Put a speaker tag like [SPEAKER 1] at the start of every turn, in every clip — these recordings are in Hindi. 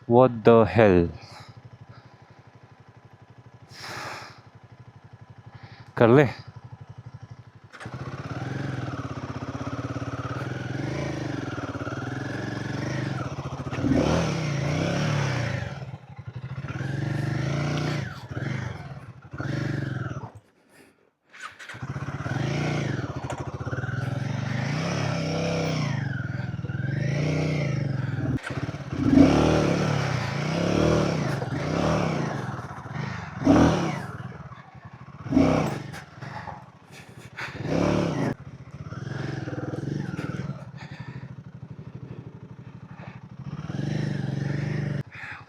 [SPEAKER 1] What the hell? कर ले.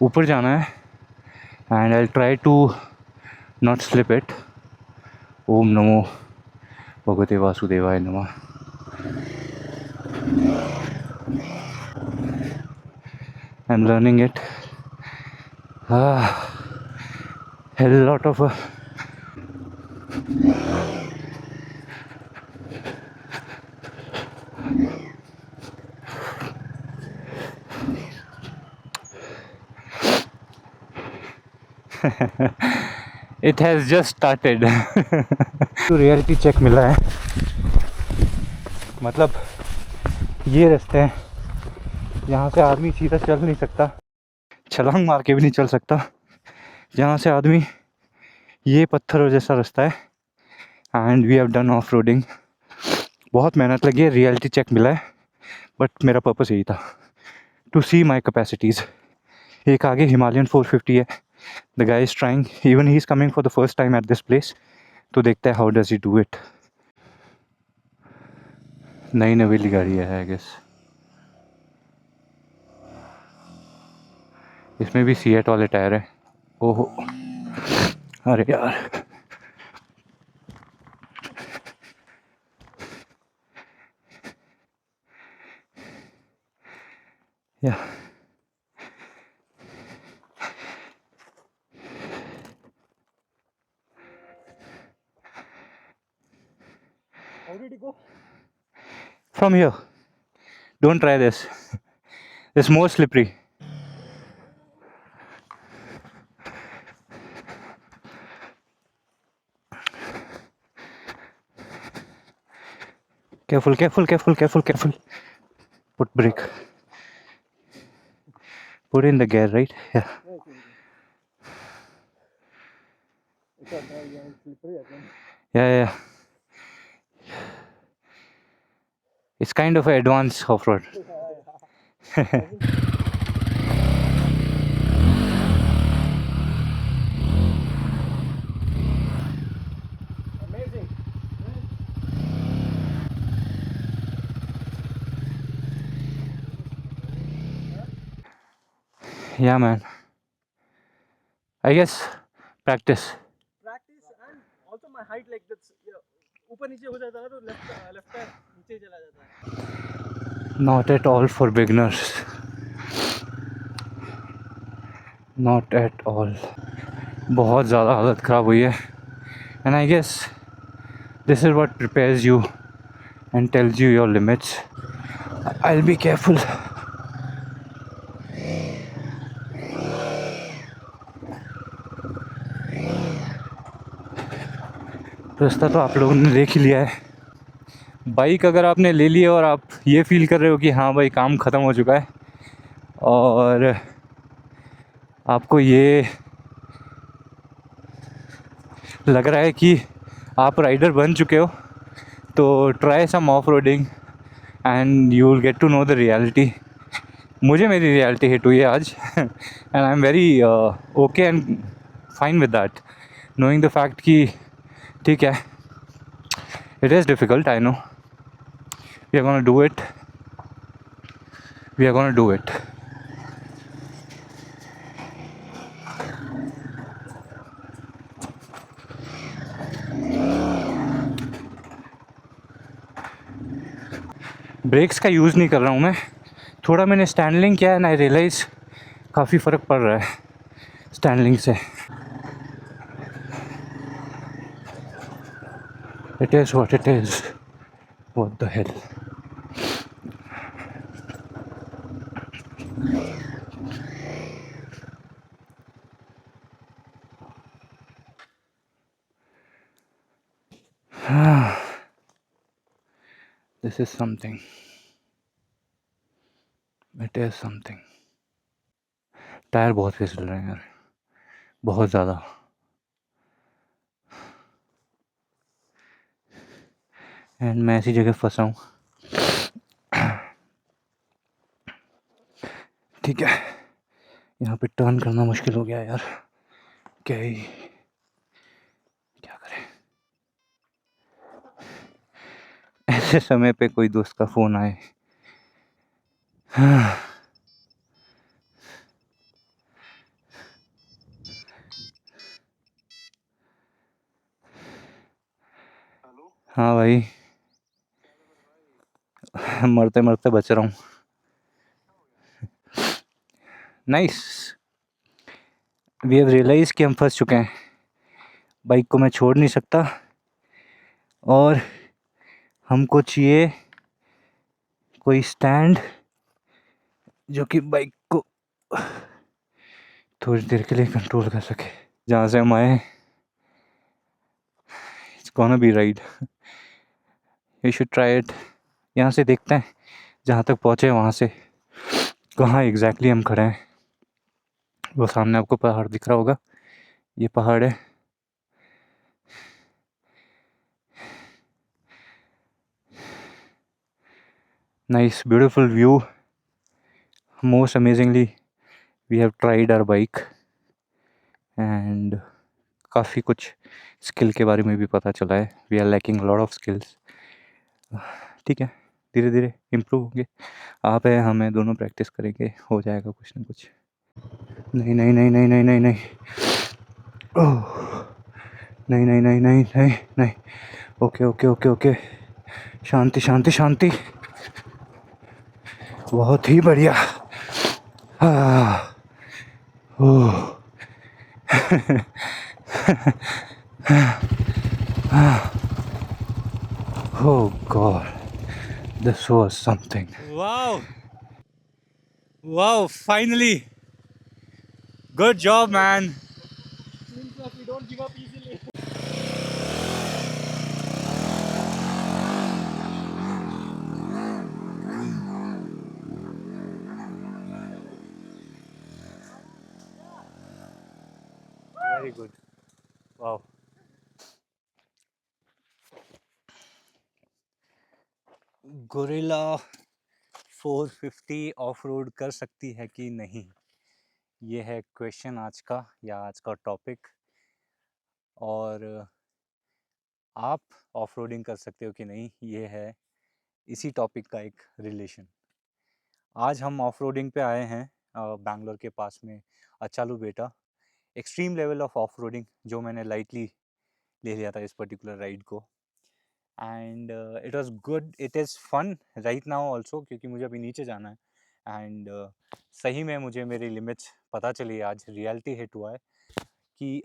[SPEAKER 1] ऊपर जाना है and I'll try to not slip it. ओम नमो भगवते वासुदेवाय नमः. I'm learning it. Hell lot of it has just started. तो रियलिटी चेक मिला है. मतलब ये रास्ते हैं यहाँ से आदमी सीधा चल नहीं सकता, छलांग मार के भी नहीं चल सकता. जहाँ से आदमी, ये पत्थरों जैसा रास्ता है. And we have done off roading. बहुत मेहनत लगी है, रियलिटी चेक मिला है, बट मेरा पर्पस यही था, टू सी माई कैपेसिटीज़. एक आगे हिमालयन 450 है. The guy is trying, even he is coming for the first time at this place. तो देखते हैं how does he do it. नई नवेली गाड़ी है आई गेस. इसमें भी सीएट वाले टायर है. ओहो, अरे यार. या
[SPEAKER 2] How did it go?
[SPEAKER 1] From here. Don't try this. It's more slippery. Careful, careful, careful, careful, careful. Put brake. Put in the gear, right? Yeah. Yeah, yeah. It's kind of an advanced off-road.
[SPEAKER 2] Amazing.
[SPEAKER 1] Yeah, man. I guess practice.
[SPEAKER 2] Practice and also my height like that's ऊपर नीचे हो जाता है तो लेफ्ट पैर नीचे चला जाता है.
[SPEAKER 1] Not at all for beginners. Not at all. बहुत ज़्यादा हालत ख़राब हुई है. And I guess this is what prepares you and tells you your limits. I'll be careful. रास्ता तो आप लोगों ने देख ही लिया है. बाइक अगर आपने ले ली है और आप ये फील कर रहे हो कि हाँ भाई काम ख़त्म हो चुका है और आपको ये लग रहा है कि आप राइडर बन चुके हो, तो try some off roading and you will get to know the reality. मुझे मेरी रियलिटी हिट हुई है आज and I am very okay and fine with that, knowing the fact कि ठीक है, it is difficult, I know. We are gonna do it. We are gonna do it. Brakes का यूज़ नहीं कर रहा हूँ मैं. थोड़ा मैंने स्टैंडलिंग किया एंड आई रियलाइज़ काफ़ी फ़र्क पड़ रहा है स्टैंडलिंग से. It is what it is. What the hell? This is something, it is something. Tyre बहुत फिसल रहे हैं यार, बहुत ज़्यादा। एंड मैं ऐसी जगह फंसा हूँ। ठीक है, यहाँ पे टर्न करना मुश्किल हो गया यार, क्या ही क्या करें। ऐसे समय पे कोई दोस्त का फ़ोन आए। हाँ भाई, मरते मरते बच रहा हूँ। नाइस, वी हैव रियलाइज़ कि हम फंस चुके हैं। बाइक को मैं छोड़ नहीं सकता और हमको चाहिए कोई स्टैंड जो कि बाइक को थोड़ी देर के लिए कंट्रोल कर सके। जहाँ से हम आए, it's gonna be ride, you should try it. यहाँ से देखते हैं जहाँ तक पहुँचे वहाँ से कहाँ एग्जैक्टली हम खड़े हैं। वो सामने आपको पहाड़ दिख रहा होगा, ये पहाड़ है। Nice beautiful view. Most amazingly we have tried our bike and काफ़ी कुछ स्किल के बारे में भी पता चला है। We are lacking lot of skills. ठीक है, धीरे धीरे इम्प्रूव होंगे। आप है हम है, दोनों प्रैक्टिस करेंगे, हो जाएगा कुछ ना कुछ। नहीं नहीं नहीं नहीं नहीं नहीं नहीं, ओह नहीं नहीं नहीं नहीं नहीं नहीं, ओके ओके ओके ओके, शांति शांति शांति, बहुत ही बढ़िया। ओह oh god, this was something. Wow, wow, finally, good job man.
[SPEAKER 2] Seems like we don't give up easily.
[SPEAKER 1] Very good, wow. Gorilla 450 of road कर सकती है कि नहीं, ये है क्वेश्चन आज का, या आज का टॉपिक। और आप ऑफ रोडिंग कर सकते हो कि नहीं, ये है इसी टॉपिक का एक रिलेशन। आज हम ऑफ रोडिंग पे आए हैं बैंगलोर के पास में अचालू बेटा। Extreme level of off roading जो मैंने लाइटली ले लिया था इस पर्टिकुलर राइड को। And it was good, it is fun right now also, क्योंकि मुझे अभी नीचे जाना है। एंड सही में मुझे मेरी लिमिट्स पता चली, आज रियलिटी हिट हुआ है कि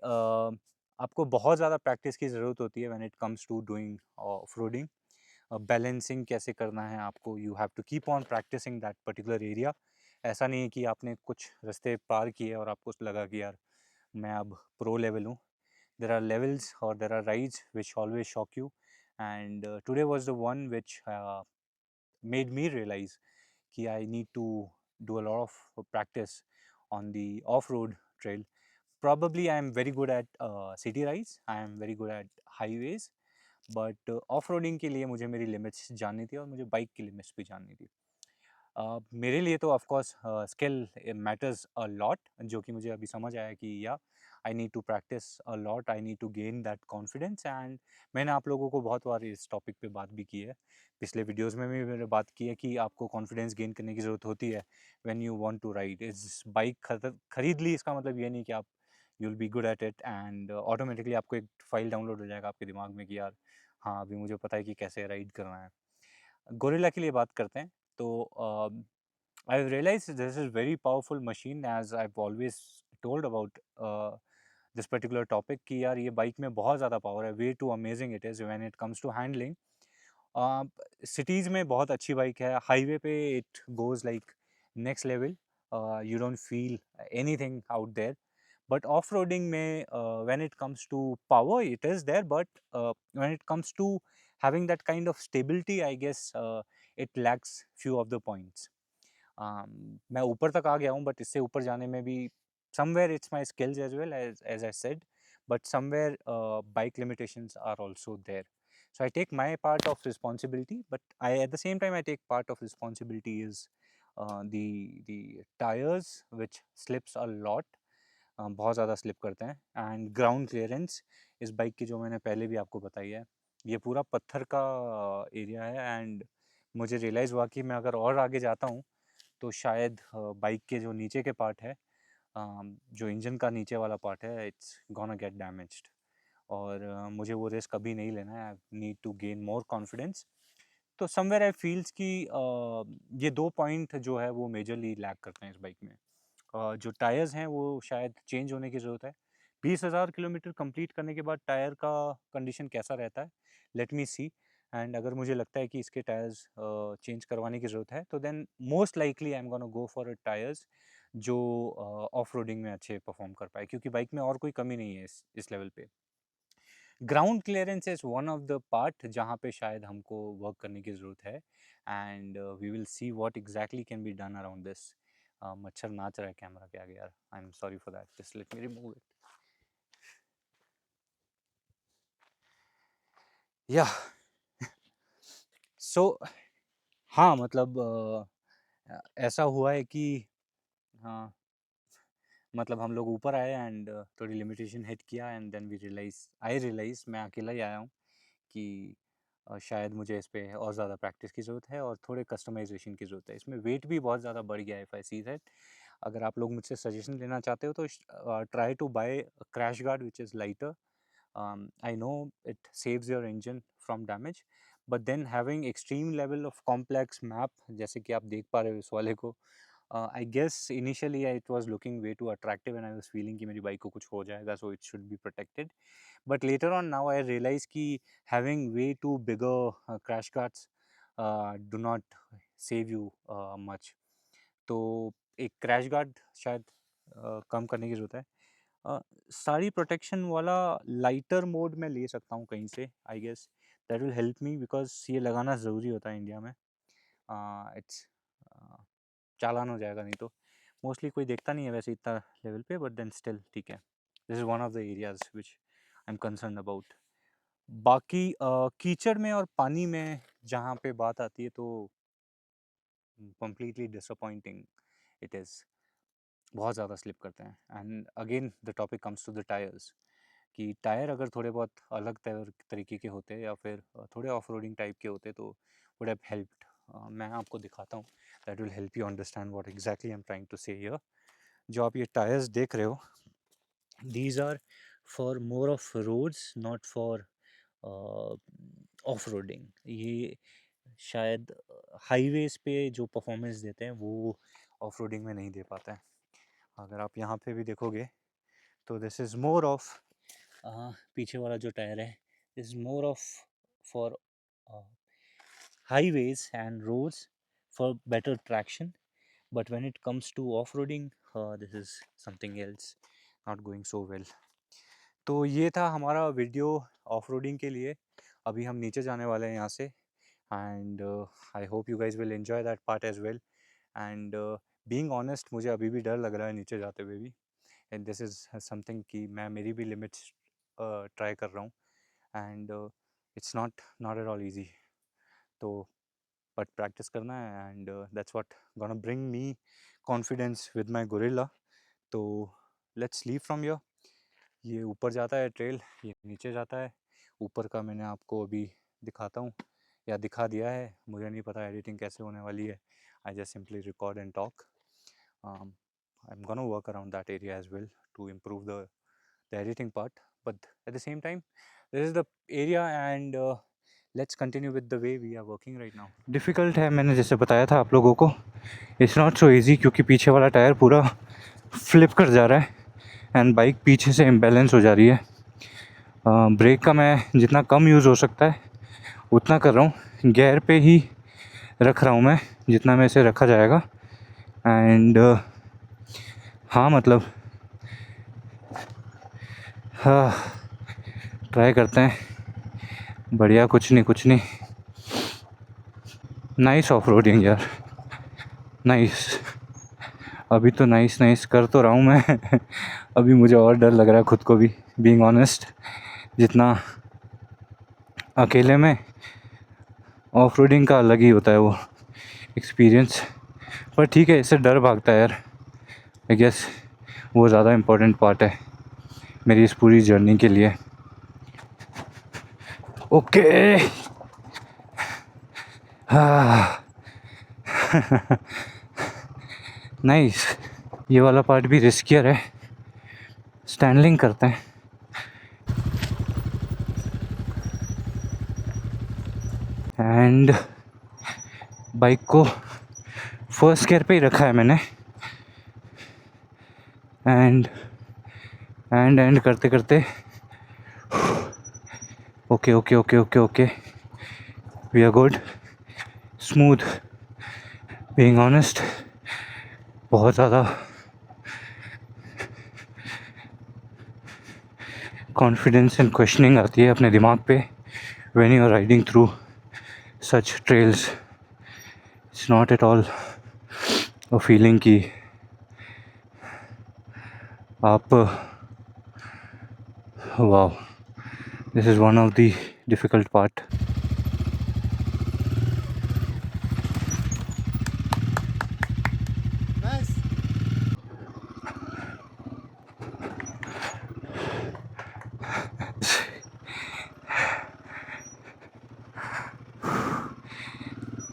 [SPEAKER 1] आपको बहुत ज़्यादा प्रैक्टिस की ज़रूरत होती है when it comes to doing off roading. Balancing कैसे करना है आपको, you have to keep on practising that particular area. ऐसा नहीं है कि आपने कुछ रास्ते पार किए और आपको लगा कि यार मैं अब प्रो लेवल हूँ। देर आर लेवल्स और there are rides which always shock you, and today was the one which made me realize कि I need to do a lot of practice on the off-road trail. Probably I am very good at city rides, I am very good at highways, but off roading के लिए मुझे मेरी लिमिट्स जाननी थी और मुझे बाइक की लिमिट्स भी जाननी थी। मेरे लिए तो of course skill matters a lot, जो कि मुझे अभी समझ आया कि या I need to practise a lot, I need to gain that confidence. And मैंने आप लोगों को बहुत बार इस टॉपिक पे बात भी की है, पिछले वीडियोस में भी मैंने बात की है कि आपको कॉन्फिडेंस गेन करने की ज़रूरत होती है when you want to ride. इस बाइक खरीद ली इसका मतलब ये नहीं कि आप you will be good at it and automatically आपको एक फाइल डाउनलोड हो जाएगा आपके दिमाग में कि यार हाँ अभी मुझे पता है कि कैसे राइड करना है। गोरिल्ला के लिए बात करते हैं तो I've realized this is very powerful machine, as I've always told about this particular topic कि यार ये बाइक में बहुत ज़्यादा पावर है, way too amazing it is when it comes to handling। Cities में बहुत अच्छी बाइक है, हाईवे पे it goes like next level, you don't feel anything out there। But of roading में when it comes to power it is there, but when it comes to having that kind of stability, I guess it lacks few of the points. मैं ऊपर तक आ गया हूँ, but इससे ऊपर जाने में भी somewhere it's my skills as well, as I said, but somewhere bike limitations are also there. So I take my part of responsibility, but at the same time I take part of responsibility is the tires which slips a lot, बहुत ज़्यादा स्लिप करते हैं, एंड ग्राउंड क्लियरेंस इस बाइक की जो मैंने पहले भी आपको बताई है, ये पूरा पत्थर का एरिया है, एंड मुझे रियलाइज़ हुआ कि मैं अगर और आगे जाता हूँ तो शायद बाइक के जो नीचे के पार्ट है, जो इंजन का नीचे वाला पार्ट है, इट्स गोना गेट डैमेज्ड, और मुझे वो रिस्क कभी नहीं लेना है. I need to gain more confidence. तो समवेयर आई फील्स कि ये 2 पॉइंट जो है वो मेजरली लैक करते हैं इस बाइक में. जो टायर्स हैं वो शायद चेंज होने की ज़रूरत है. 20,000 किलोमीटर कंप्लीट करने के बाद टायर का कंडीशन कैसा रहता है, लेट मी सी. एंड अगर मुझे लगता है कि इसके टायर्स चेंज करवाने की ज़रूरत है, तो then most likely I am gonna go for a tyres जो ऑफ रोडिंग में अच्छे परफॉर्म कर पाए, क्योंकि बाइक में और कोई कमी नहीं है इस लेवल पे. Ground clearance is one of the part जहाँ पे शायद हमको वर्क करने की ज़रूरत है, and we will see what exactly can be done around this. मच्छर नाच रहा है कैमरा के आगे यार, I am sorry for that, just let me remove it. Yeah so हाँ, मतलब ऐसा हुआ है कि हाँ, मतलब हम लोग ऊपर आए एंड थोड़ी लिमिटेशन हिट किया, एंड देन वी रियलाइज़ मैं अकेला ही आया हूँ कि शायद मुझे इस पे और ज़्यादा प्रैक्टिस की ज़रूरत है और थोड़े कस्टमाइजेशन की ज़रूरत है. इसमें वेट भी बहुत ज़्यादा बढ़ गया है, इफ़ आई सी दैट. अगर आप लोग मुझसे सजेशन लेना चाहते हो तो try to buy crash guard which is lighter. I know it saves your engine from damage, but then having extreme level of complex map, जैसे कि आप देख पा रहे हो इस वाले को, I guess initially it was looking way too attractive and I was feeling कि मेरी बाइक को कुछ हो जाएगा, so it should be protected. But later on now I realize कि having way too bigger crash guards do not save you much. तो एक क्रैश गार्ड शायद कम करने की ज़रूरत है. सारी प्रोटेक्शन वाला लाइटर मोड में ले सकता हूँ कहीं से, I guess that will help me, because ये लगाना ज़रूरी होता है इंडिया में. इट्स चालान हो जाएगा नहीं तो. मोस्टली कोई देखता नहीं है वैसे इतना लेवल पे, बट देन स्टिल ठीक है. This is one of the areas which I am concern about. बाकी कीचड़ में और पानी में जहाँ पे बात आती है तो कम्प्लीटली डिसअपॉइंटिंग इट इज़. बहुत ज़्यादा स्लिप करते हैं. And again the topic comes to the tyres, कि टायर अगर थोड़े बहुत अलग तरीके के होते या फिर थोड़े ऑफ रोडिंग टाइप के होते तो वुड हैव हेल्प्ड. मैं आपको दिखाता हूँ, that will help you understand what exactly I am trying to say here. जो आप ये टायर्स देख रहे हो, these are for more off roads, not for off roading. ये शायद हाईवेज पे जो परफॉर्मेंस देते हैं वो ऑफ रोडिंग में नहीं दे पाता है. अगर आप यहाँ पे भी देखोगे तो दिस इज़ मोर ऑफ, पीछे वाला जो टायर है, this is more of for highways and roads for better traction, but when it comes to off-roading, this is something else, not going so well. तो ये था हमारा वीडियो ऑफ रोडिंग के लिए. अभी हम नीचे जाने वाले हैं यहाँ से, and I hope you guys will enjoy that part as well. And being honest, मुझे अभी भी डर लग रहा है नीचे जाते हुए भी, एंड दिस इज़ समथिंग कि मैं मेरी भी लिमिट्स ट्राई कर रहा हूँ, and it's not at all easy. तो बट प्रैक्टिस करना है, and that's what gonna bring me confidence with my gorilla. तो लेट्स लीव फ्रॉम हियर. ये ऊपर जाता है ट्रेल, ये नीचे जाता है. ऊपर का मैंने आपको अभी दिखाता हूँ, या दिखा दिया है, मुझे नहीं पता एडिटिंग कैसे होने वाली है. I just simply record and talk. I'm gonna work around that area as well to improve the editing part, but at the same time this is the area, and let's continue with the way we are working right now. Difficult है, मैंने जैसे बताया था आप लोगों को, it's not so easy क्योंकि पीछे वाला टायर पूरा फ्लिप कर जा रहा है एंड बाइक पीछे से इम्बैलेंस हो जा रही है. ब्रेक का मैं जितना कम यूज़ हो सकता है उतना कर रहा हूँ. गियर पे ही रख रहा हूँ मैं जितना में से रखा जाएगा. एंड हाँ, मतलब हाँ, ट्राई करते हैं. बढ़िया, कुछ नहीं। नाइस ऑफ रोडिंग यार, नाइस। अभी तो नाइस कर तो रहा हूँ मैं अभी मुझे और डर लग रहा है खुद को भी, बीइंग ऑनेस्ट। जितना अकेले में ऑफ रोडिंग का अलग ही होता है वो एक्सपीरियंस। पर ठीक है, इससे डर भागता है यार। आई गेस वो ज़्यादा इम्पोर्टेंट पार्ट है मेरी इस पूरी जर्नी के लिए। Okay nice. ये वाला पार्ट भी रिस्कियर है। स्टैंडलिंग करते हैं। एंड बाइक को फर्स्ट गियर पे ही रखा है मैंने। एंड करते करते okay we are good, smooth. Being honest, बहुत ज़्यादा कॉन्फिडेंस एंड क्वेश्चनिंग आती है अपने दिमाग पे when you are riding through such trails. It's not at all a feeling कि आप wow, this is one of the difficult part.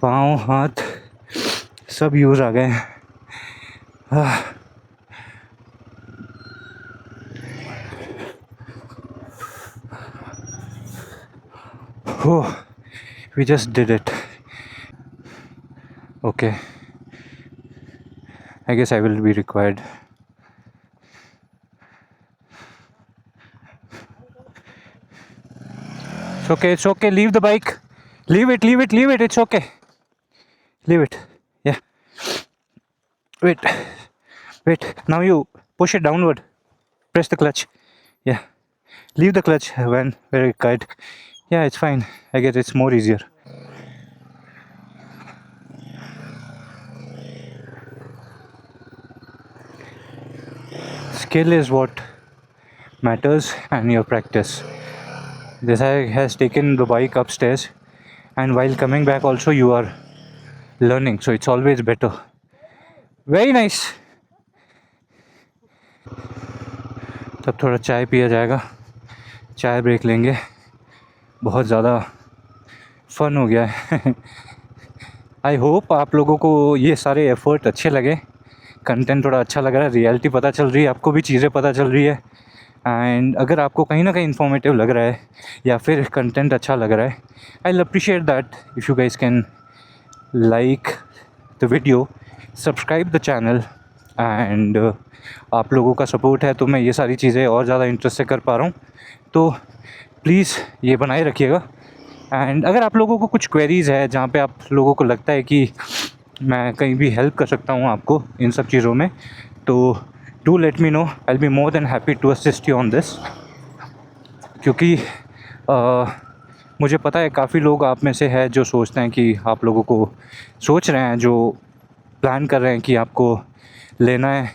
[SPEAKER 1] पाँव हाथ सब यूज़ आ गए हैं। Oh, we just did it. Okay, I guess I will be required. It's okay, leave the bike. Leave it, it's okay. Leave it, yeah. Wait, now you push it downward. Press the clutch, yeah. Leave the clutch when we're required. Yeah, it's fine. I guess it's more easier. Skill is what matters and your practice. This guy has taken the bike upstairs, and while coming back also you are learning, so it's always better. Very nice. तब थोड़ा चाय पिया जाएगा, चाय ब्रेक लेंगे। बहुत ज़्यादा फन हो गया है। आई होप आप लोगों को ये सारे एफर्ट अच्छे लगे, कंटेंट थोड़ा अच्छा लग रहा है, रियलिटी पता चल रही है, आपको भी चीज़ें पता चल रही है। एंड अगर आपको कहीं ना कहीं इन्फॉर्मेटिव लग रहा है या फिर कंटेंट अच्छा लग रहा है, I will appreciate that if you guys can like the video, subscribe the channel. And आप लोगों का सपोर्ट है तो मैं ये सारी चीज़ें और ज़्यादा इंटरेस्ट से कर पा रहा हूँ, तो प्लीज़ ये बनाए रखिएगा। एंड अगर आप लोगों को कुछ क्वेरीज़ है जहाँ पे आप लोगों को लगता है कि मैं कहीं भी हेल्प कर सकता हूँ आपको इन सब चीज़ों में, तो do let me know, I will be more than happy to assist you on this. क्योंकि मुझे पता है काफ़ी लोग आप में से है जो सोचते हैं कि आप लोगों को सोच रहे हैं, जो प्लान कर रहे हैं कि आपको लेना है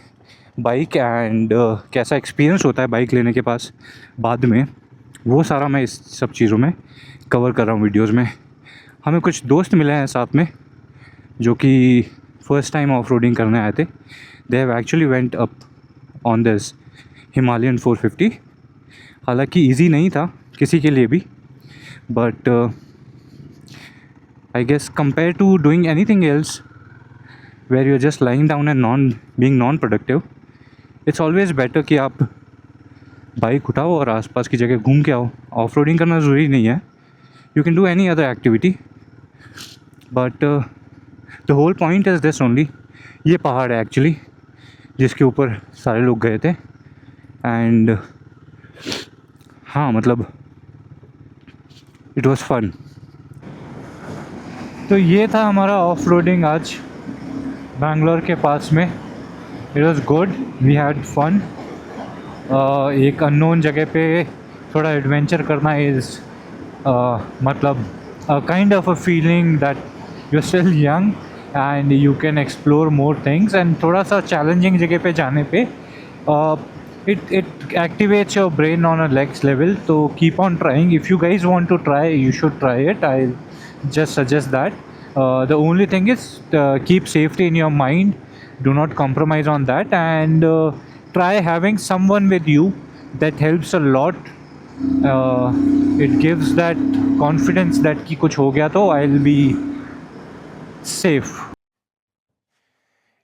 [SPEAKER 1] बाइक, एंड कैसा एक्सपीरियंस होता है बाइक लेने के पास बाद में, वो सारा मैं इस सब चीज़ों में कवर कर रहा हूँ वीडियोज़ में। हमें कुछ दोस्त मिले हैं साथ में जो कि फ़र्स्ट टाइम ऑफ रोडिंग करने आए थे। They have actually went up on this Himalayan 450। हालांकि ईजी नहीं था किसी के लिए भी, but I guess compare to doing anything else where you are just lying down and non productive, it's always better कि आप बाइक उठाओ और आसपास की जगह घूम के आओ। ऑफ रोडिंग करना ज़रूरी नहीं है, you can do any other activity, but the whole point is this only. ये पहाड़ है एक्चुअली जिसके ऊपर सारे लोग गए थे। एंड हाँ, मतलब इट वॉज फन। तो ये था हमारा ऑफ रोडिंग आज बैंगलोर के पास में। It was good, we had fun. एक अननोन जगह पे थोड़ा एडवेंचर करना इज़ मतलब a kind of a feeling that you're still young and you can explore more things, and थोड़ा सा challenging जगह पे जाने पे it activates your brain on a next level. So keep on trying. If you guys want to try, you should try it. I'll just suggest that. The only thing is keep safety in your mind. Do not compromise on that, and try having someone with you. That helps a lot. It gives that confidence that कि कुछ हो गया तो I'll be safe.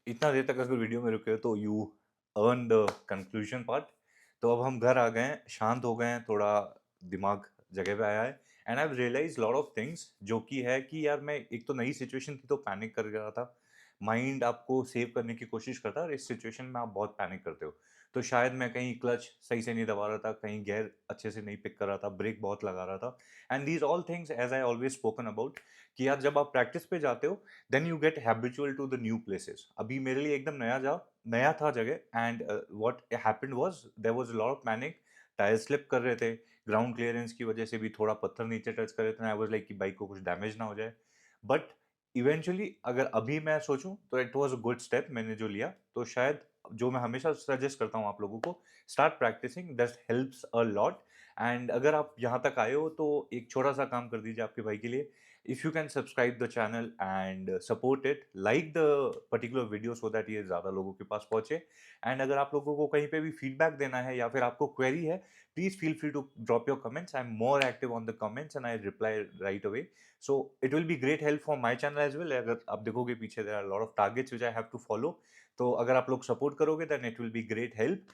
[SPEAKER 3] इतना देर तक अगर वीडियो में रुके हो तो you earn the conclusion part. तो अब हम घर आ गए हैं, शांत हो गए हैं, थोड़ा दिमाग जगह पे आया है, and I have realize lot of things, जो कि है कि यार मैं एक तो नई सिचुएशन थी तो पैनिक कर रहा था। माइंड आपको सेव करने की कोशिश करता है और इस सिचुएशन में आप बहुत पैनिक करते हो। तो शायद मैं कहीं क्लच सही से नहीं दबा रहा था, कहीं गियर अच्छे से नहीं पिक कर रहा था, ब्रेक बहुत लगा रहा था, and these all things as I always spoken about कि यार जब आप प्रैक्टिस पे जाते हो then you get habitual to the new places. अभी मेरे लिए एकदम नया था जगह, and what happened was there was a lot of panic. Tyre slip कर रहे थे, ग्राउंड क्लियरेंस की वजह से भी थोड़ा पत्थर नीचे टच कर रहे थे, आई वाज लाइक कि बाइक को कुछ डैमेज ना हो जाए। बट इवेंचुअली अगर अभी मैं सोचूं तो it was a good step मैंने जो लिया। तो शायद जो मैं हमेशा सजेस्ट करता हूँ आप लोगों को, start practising, that helps a lot. And अगर आप यहाँ तक आए हो तो एक छोटा सा काम कर दीजिए आपके भाई के लिए। if you can subscribe the channel and support it, like the particular video so that ये ज़्यादा लोगों के पास पहुँचे। एंड अगर आप लोगों को कहीं पे भी फीडबैक देना है या फिर आपको क्वेरी है, please feel free to drop your comments. I am more active on the comments and I reply right away. So it will be great help for my channel as well. अगर आप देखोगे पीछे there are lot of targets which I have to follow, तो अगर आप लोग सपोर्ट करोगे then it will be great help.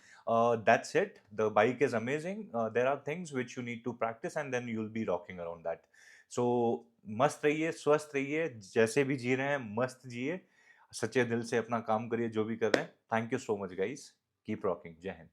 [SPEAKER 3] That's it, the bike is amazing, there are things which you need to practise and then you will be rocking around that. So मस्त रहिए, स्वस्थ रहिए, जैसे भी जी रहे हैं मस्त जिए, सच्चे दिल से अपना काम करिए जो भी कर रहे हैं। Thank you so much guys, keep rocking, जय हिंद।